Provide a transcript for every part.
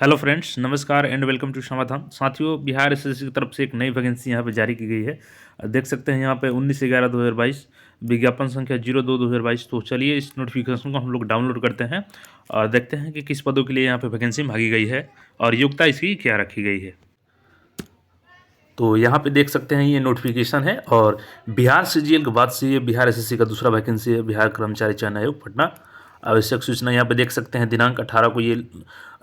Hello friends, नमस्कार and welcome to समाधान। साथियों, बिहार एसएससी की तरफ से एक नई वैकेंसी यहाँ पे जारी की गई है। देख सकते हैं यहाँ पे 19/11/2022 विज्ञापन संख्या 02/2022। तो चलिए इस नोटिफिकेशन को हम लोग डाउनलोड करते हैं और देखते हैं कि किस पदों के लिए यहाँ पे वैकेंसी मांगी गई है और योग्यता इसकी क्या रखी गई है। तो यहाँ पे देख सकते हैं ये नोटिफिकेशन है और बिहार सीजीएल के बाद से ये बिहार एसएससी का दूसरा वैकेंसी है। बिहार कर्मचारी चयन आयोग पटना। आवश्यक सूचना यहाँ पे देख सकते हैं, दिनांक 18 को ये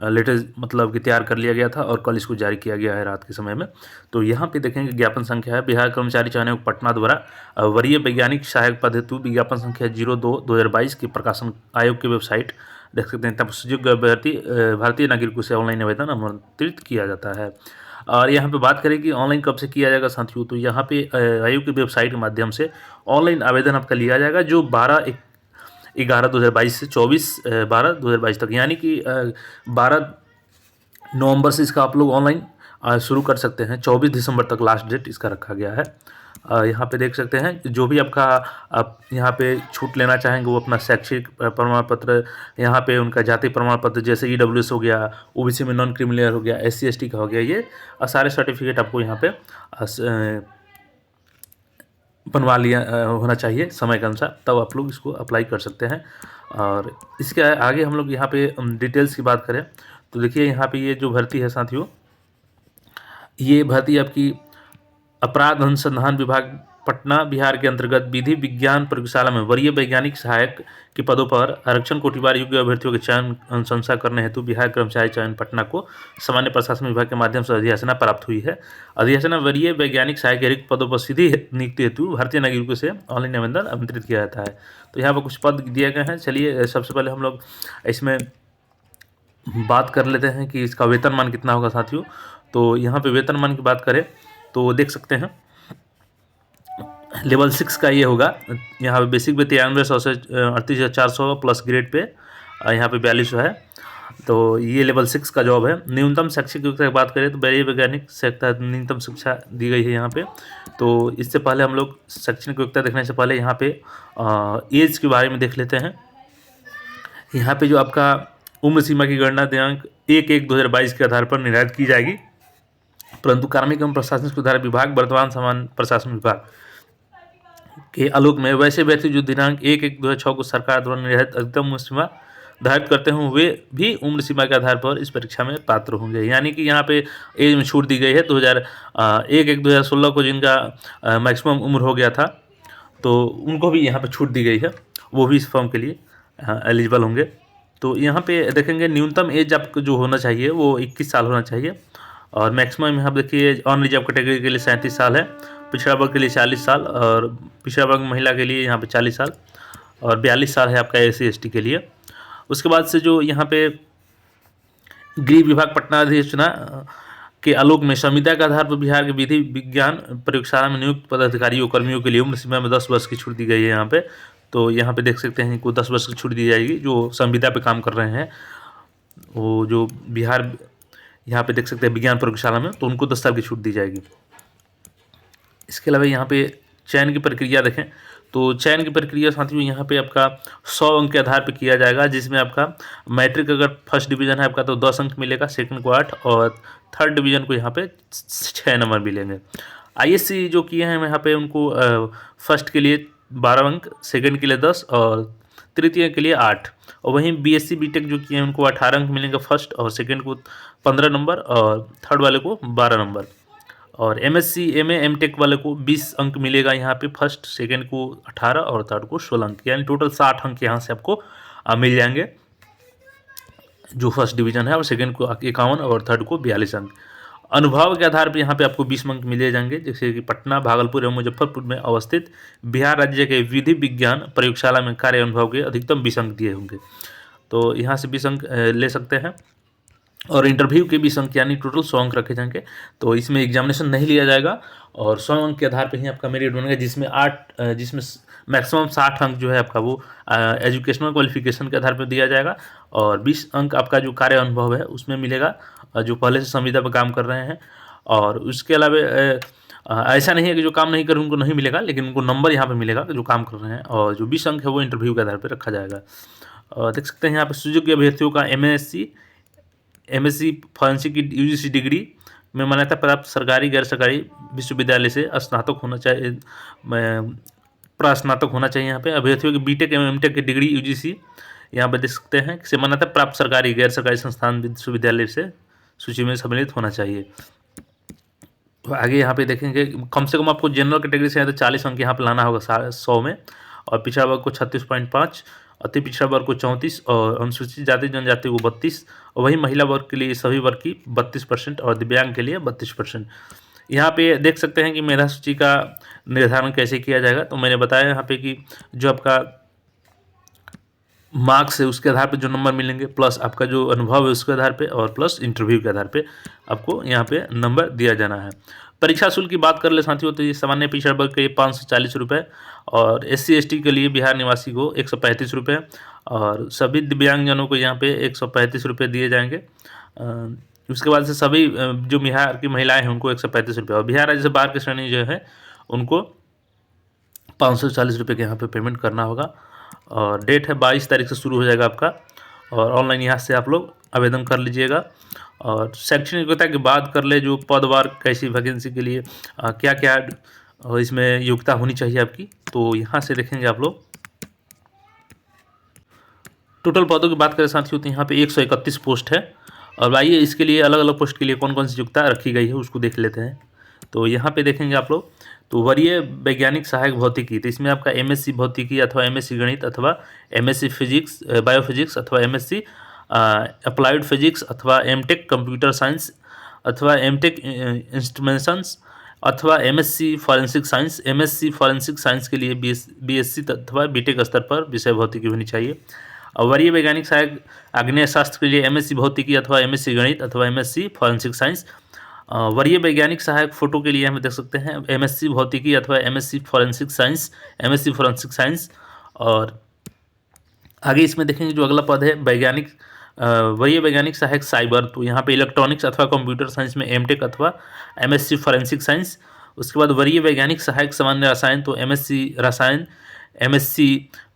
लेटेस्ट मतलब कि तैयार कर लिया गया था और कल इसको जारी किया गया है रात के समय में। तो यहाँ पे देखेंगे ज्ञापन संख्या है बिहार कर्मचारी चयन आयोग पटना द्वारा वरीय वैज्ञानिक सहायक पद हेतु विज्ञापन संख्या 02/2022 की प्रकाशन आयोग की वेबसाइट देख सकते हैं। तब सुयोग्य अभ्यर्थी भारतीय नागरिकों से ऑनलाइन आवेदन आमंत्रित किया जाता है। और यहाँ पे बात करें कि ऑनलाइन कब से किया जाएगा साथियों, तो यहाँ पे आयोग की वेबसाइट के माध्यम से ऑनलाइन आवेदन आपका लिया जाएगा, जो 12/11/2022 से 24/12/2022 तक, यानी कि 12 नवंबर से इसका आप लोग ऑनलाइन शुरू कर सकते हैं। 24 दिसंबर तक लास्ट डेट इसका रखा गया है। यहाँ पे देख सकते हैं जो भी आपका आप यहाँ पे छूट लेना चाहेंगे वो अपना शैक्षिक प्रमाण पत्र, यहाँ पे उनका जाति प्रमाण पत्र जैसे ईडब्ल्यूएस हो गया, ओबीसी में नॉन क्रिमिनल हो गया, एससी एसटी का हो गया, ये सारे सर्टिफिकेट आपको यहाँ पे बनवा लिया होना चाहिए समय के अनुसार, तब आप लोग इसको अप्लाई कर सकते हैं। और इसके आगे हम लोग यहाँ पे डिटेल्स की बात करें तो देखिए यहाँ पे ये जो भर्ती है साथियों, ये भर्ती आपकी अपराध अनुसंधान विभाग पटना बिहार के अंतर्गत विधि विज्ञान प्रयोगशाला में वरीय वैज्ञानिक सहायक के पदों पर आरक्षण कोटिवार योग्य अभ्यर्थियों के चयन अनुशंसा करने हेतु बिहार कर्मचारी चयन पटना को सामान्य प्रशासन विभाग के माध्यम से अधिसूचना प्राप्त हुई है। अधिसूचना वरीय वैज्ञानिक सहायक के रिक्त पदों पर सीधी नियुक्ति हेतु भारतीय नागरिकों से ऑनलाइन आवेदन आमंत्रित किया जाता है। तो यहाँ पर कुछ पद दिए गए हैं। चलिए सबसे पहले हम लोग इसमें बात कर लेते हैं कि इसका वेतनमान कितना होगा साथियों। तो यहाँ पे वेतनमान की बात करें तो देख सकते हैं लेवल 6 का ये होगा। यहाँ पे बेसिक पे 9300 से 38,400 प्लस ग्रेड पे यहाँ पे 4200 है। तो ये लेवल 6 का जॉब है। न्यूनतम शैक्षिक योग्यता की बात करें तो वरीय वैज्ञानिक सहायता न्यूनतम शिक्षा दी गई है यहाँ पे। तो इससे पहले हम लोग शैक्षणिक योग्यता देखने से पहले यहाँ पे एज के बारे में देख लेते हैं। यहाँ पे जो आपका उम्र सीमा की गणना दिनांक 1/1/2022 के आधार पर निर्धारित की जाएगी, परंतु कार्मिक एवं प्रशासनिक सुधार विभाग वर्तमान सामान्य प्रशासन विभाग के आलोक में वैसे व्यक्ति जो दिनांक 1/1/2006 को सरकार द्वारा निर्धारित अधिकतम उम्र सीमा धारित करते हों वे भी उम्र सीमा के आधार पर इस परीक्षा में पात्र होंगे। यानी कि यहाँ पे एज में छूट दी गई है। 1/1/2016 को जिनका मैक्सिमम उम्र हो गया था तो उनको भी यहाँ पे छूट दी गई है, वो भी इस फॉर्म के लिए एलिजिबल होंगे। तो यहाँ पे देखेंगे न्यूनतम एज आपको जो होना चाहिए वो 21 साल होना चाहिए और मैक्सिमम यहाँ देखिए अन रिजर्व कैटेगरी के लिए 37 साल है, पिछड़ा वर्ग के लिए 40 साल और पिछड़ा वर्ग महिला के लिए यहाँ पे 40 साल और 42 साल है आपका एससी एसटी के लिए। उसके बाद से जो यहाँ पे गृह विभाग पटना अधिसूचना के आलोक में संविदा के आधार पर बिहार के विधि विज्ञान प्रयोगशाला में नियुक्त पदाधिकारियों कर्मियों के लिए उम्र सीमा में 10 वर्ष की छूट दी गई है यहाँ पे। तो यहाँ पे देख सकते हैं इनको 10 वर्ष की छूट दी जाएगी जो संविदा पे काम कर रहे हैं, वो जो बिहार यहाँ पे देख सकते हैं विज्ञान प्रयोगशाला में, तो उनको 10 साल की छूट दी जाएगी। इसके अलावा यहाँ पे चयन की प्रक्रिया देखें तो चयन की प्रक्रिया साथियों यहाँ पे आपका 100 अंक के आधार पे किया जाएगा, जिसमें आपका मैट्रिक अगर फर्स्ट डिवीज़न है आपका तो 10 अंक मिलेगा, सेकंड को 8 और थर्ड डिवीज़न को यहाँ पे 6 नंबर मिलेंगे। आईएससी जो किए हैं यहाँ पे उनको फर्स्ट के लिए 12 अंक, सेकंड के लिए 10 और तृतीय के लिए 8। और वहीं बीएससी बीटेक जो किए हैं उनको 18 अंक मिलेंगे फर्स्ट और सेकंड को 15 नंबर और थर्ड वाले को 12 नंबर। और एमएससी एमए एमटेक वाले को 20 अंक मिलेगा यहाँ पे फर्स्ट, सेकंड को 18 और थर्ड को 16 अंक, यानी टोटल 60 अंक यहाँ से आपको मिल जाएंगे जो फर्स्ट डिवीज़न है, और सेकंड को 51 और थर्ड को 42 अंक। अनुभव के आधार पर यहाँ पे आपको 20 अंक मिले जाएंगे, जैसे कि पटना, भागलपुर एवं मुजफ्फरपुर में अवस्थित बिहार राज्य के विधि विज्ञान प्रयोगशाला में कार्य अनुभव के अधिकतम 20 अंक दिए होंगे। तो यहाँ से 20 अंक ले सकते हैं और इंटरव्यू के 20 अंक यानी टोटल 100 अंक रखे जाएंगे। तो इसमें एग्जामिनेशन नहीं लिया जाएगा और 100 अंक के आधार पर ही आपका मेरिट बनेगा, जिसमें मैक्सिमम 60 अंक जो है आपका वो एजुकेशनल क्वालिफिकेशन के आधार पर दिया जाएगा और 20 अंक आपका जो कार्य अनुभव है उसमें मिलेगा, जो पहले से संविदा पर काम कर रहे हैं। और उसके अलावा ऐसा नहीं है कि जो काम नहीं कर उनको नहीं मिलेगा, लेकिन उनको नंबर यहाँ पे मिलेगा जो काम कर रहे हैं, और जो 20 अंक है वो इंटरव्यू के आधार पर रखा जाएगा। देख सकते हैं यहाँ पे सुयोग्य अभ्यर्थियों का एमएससी MSc फॉरेंसिक की UGC डिग्री में मान्यता प्राप्त सरकारी गैर सरकारी विश्वविद्यालय से स्नातक होना चाहिए, प्रास्नातक होना चाहिए। यहाँ पे अभ्यर्थियों की बीटेक एवं एमटेक की डिग्री UGC यहाँ पे देख सकते हैं से मान्यता प्राप्त सरकारी गैर सरकारी संस्थान विश्वविद्यालय से सूची में सम्मिलित होना चाहिए। तो आगे यहाँ पे देखेंगे कम से कम आपको जनरल कैटेगरी से 40 अंक यहाँ पे लाना होगा 100 में, और पिछड़ा वर्ग को 36.5, अति पिछड़ा वर्ग को 34 और अनुसूचित जाति जनजाति को 32, और वही महिला वर्ग के लिए सभी वर्ग की 32% और दिव्यांग के लिए 32%। यहाँ पे देख सकते हैं कि मेधा सूची का निर्धारण कैसे किया जाएगा। तो मैंने बताया यहाँ पे कि जो आपका मार्क्स है उसके आधार पे जो नंबर मिलेंगे, प्लस आपका जो अनुभव है उसके आधार पे, और प्लस इंटरव्यू के आधार पे आपको यहाँ पे नंबर दिया जाना है। परीक्षा शुल्क की बात कर ले साथियों, तो ये सामान्य पिछड़ा वर्ग के लिए 540 रुपये, और SC ST के लिए बिहार निवासी को 135 रुपये, और सभी दिव्यांगजनों को यहाँ पे 135 रुपये दिए जाएंगे। उसके बाद से सभी जो बिहार की महिलाएं हैं उनको 135 रुपये, और बिहार राज्य से बाहर की श्रेणी जो है उनको 540 रुपये के यहाँ पे पेमेंट करना होगा। और डेट है 22 तारीख से शुरू हो जाएगा आपका, और ऑनलाइन यहाँ से आप लोग आवेदन कर लीजिएगा। और शैक्षणिक योग्यता की बात कर ले, जो पदवार कैसी वैकेंसी के लिए क्या क्या इसमें योग्यता होनी चाहिए आपकी, तो यहाँ से देखेंगे आप लोग। टोटल पदों की बात करें साथियों, तो यहाँ पे 131 पोस्ट है, और आइए इसके लिए अलग अलग पोस्ट के लिए कौन कौन सी योग्यता रखी गई है उसको देख लेते हैं। तो यहाँ पे देखेंगे आप लोग, तो वरीय वैज्ञानिक सहायक भौतिकी, तो इसमें आपका MSc भौतिकी अथवा MSc गणित अथवा MSc फिजिक्स बायोफिजिक्स अथवा MSc अप्लाइड फिजिक्स अथवा MTech कंप्यूटर साइंस अथवा MTech इंस्ट्रूमेंशंस अथवा MSc forensic science. MSc forensic science के लिए BSc अथवा BTech स्तर पर विषय भौतिकी होनी चाहिए। और वरीय वैज्ञानिक सहायक आग्नेय शास्त्र के लिए MSc भौतिकी अथवा MSc गणित अथवा MSc फॉरेंसिक साइंस। वरीय वैज्ञानिक सहायक फोटो के लिए हम देख सकते हैं MSc भौतिकी अथवा MSc forensic science, MSc forensic science. और आगे इसमें देखेंगे जो अगला पद है वैज्ञानिक वरीय वैज्ञानिक सहायक साइबर, तो यहाँ पे इलेक्ट्रॉनिक्स अथवा कंप्यूटर साइंस में MTech अथवा MSc फॉरेंसिक साइंस। उसके बाद वरीय वैज्ञानिक सहायक सामान्य रसायन, तो MSc रसायन, MSc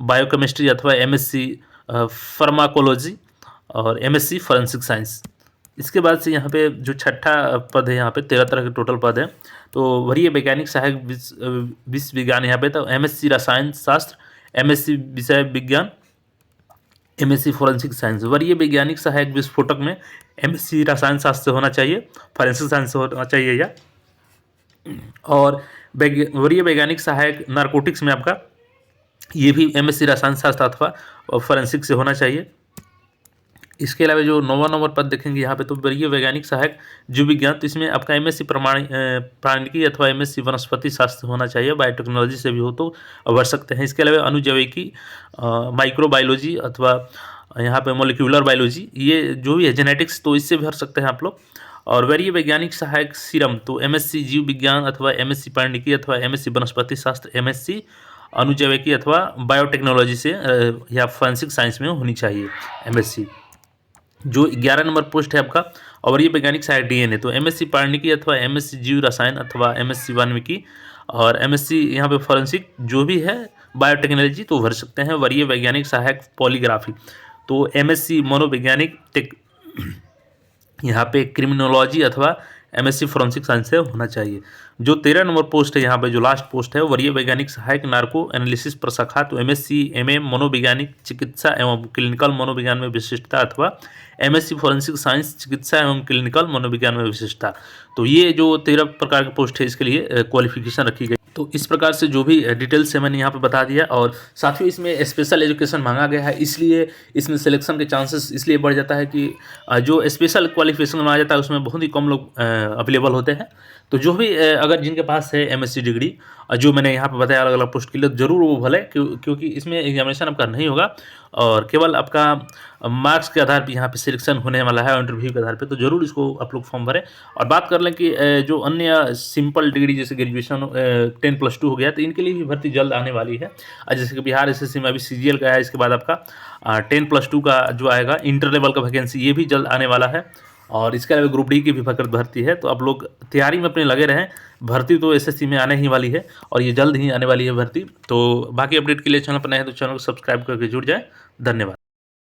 बायोकेमिस्ट्री अथवा MSc फार्माकोलॉजी और MSc फॉरेंसिक साइंस। इसके बाद से यहाँ पे जो छठा पद है, यहाँ पे 13 तरह के टोटल पद हैं। तो वरीय वैज्ञानिक सहायक विश्व विज्ञान यहाँ पे, तो MSc रसायन शास्त्र, MSc विषय विज्ञान, MSc फॉरेंसिक साइंस। वरीय वैज्ञानिक सहायक विस्फोटक में MSc रसायन शास्त्र से होना चाहिए, फॉरेंसिक साइंस से होना चाहिए या। और वरीय वैज्ञानिक सहायक नारकोटिक्स में आपका ये भी MSc रसायन शास्त्र अथवा फॉरेंसिक से होना चाहिए। इसके अलावा जो 9वां नंबर पद देखेंगे यहाँ पे, तो वरीय वैज्ञानिक सहायक जीव विज्ञान, तो इसमें आपका MSc प्राणिकी अथवा MSc वनस्पति शास्त्र होना चाहिए, बायोटेक्नोलॉजी से भी हो तो भर सकते हैं। इसके अलावा अनुजैविकी, माइक्रोबायोलॉजी अथवा यहाँ पे मोलिक्यूलर बायोलॉजी, ये जो भी है जेनेटिक्स, तो इससे भर सकते हैं आप लोग। और वरीय वैज्ञानिक सहायक सीरम, तो MSc जीव विज्ञान अथवा MSc प्राणिकी अथवा MSc वनस्पति शास्त्र, MSc अनुजैविकी अथवा बायोटेक्नोलॉजी से या फॉरेंसिक साइंस में होनी चाहिए MSc। जो 11 नंबर पोस्ट है आपका वरीय वैज्ञानिक सहायक DNA, तो MSc प्राणिकी अथवा MSc जीव रसायन अथवा MSc वानिकी और MSc यहाँ पे फॉरेंसिक जो भी है बायोटेक्नोलॉजी तो भर सकते हैं। वरीय वैज्ञानिक सहायक पॉलीग्राफी, तो MSc मनोवैज्ञानिक यहाँ पे क्रिमिनोलॉजी अथवा MSc फॉरेंसिक साइंस से होना चाहिए। जो 13 नंबर पोस्ट है यहाँ पे, जो लास्ट पोस्ट है, वरीय वैज्ञानिक सहायक नार्को एनालिसिस प्रशाखा, तो MSc MM मनोवैज्ञानिक चिकित्सा एवं क्लिनिकल मनोविज्ञान में विशिष्टता अथवा MSc फॉरेंसिक साइंस चिकित्सा एवं क्लिनिकल मनोविज्ञान में विशिष्टता। तो ये जो 13 प्रकार के पोस्ट है इसके लिए क्वालिफिकेशन रखी गई। तो इस प्रकार से जो भी डिटेल्स है मैंने यहाँ पे बता दिया। और साथियों इसमें स्पेशल एजुकेशन मांगा गया है, इसलिए इसमें सिलेक्शन के चांसेस इसलिए बढ़ जाता है कि जो स्पेशल क्वालिफिकेशन मांगा जाता है उसमें बहुत ही कम लोग अवेलेबल होते हैं। तो जो भी अगर जिनके पास है MSc डिग्री, जो मैंने यहाँ पे बताया अलग अलग पोस्ट के लिए, ज़रूर वो भले, क्योंकि इसमें एग्जामिनेशन आपका नहीं होगा और केवल आपका मार्क्स के आधार पर यहाँ पे सिलेक्शन होने वाला है, इंटरव्यू के आधार पे। तो ज़रूर इसको आप लोग फॉर्म भरें। और बात कर लें कि जो अन्य सिंपल डिग्री जैसे ग्रेजुएशन 10+2 हो गया, तो इनके लिए भी भर्ती जल्द आने वाली है। जैसे कि बिहार SSC में अभी CGL का है, इसके बाद आपका 10+2 का जो आएगा इंटर लेवल का वैकेंसी, ये भी जल्द आने वाला है। और इसके अलावा ग्रुप D की भी भर्ती है। तो आप लोग तैयारी में अपने लगे रहें, भर्ती तो SSC में आने ही वाली है और ये जल्द ही आने वाली है भर्ती। तो बाकी अपडेट के लिए चैनल पर नए हैं तो चैनल को सब्सक्राइब करके जुड़ जाए। धन्यवाद।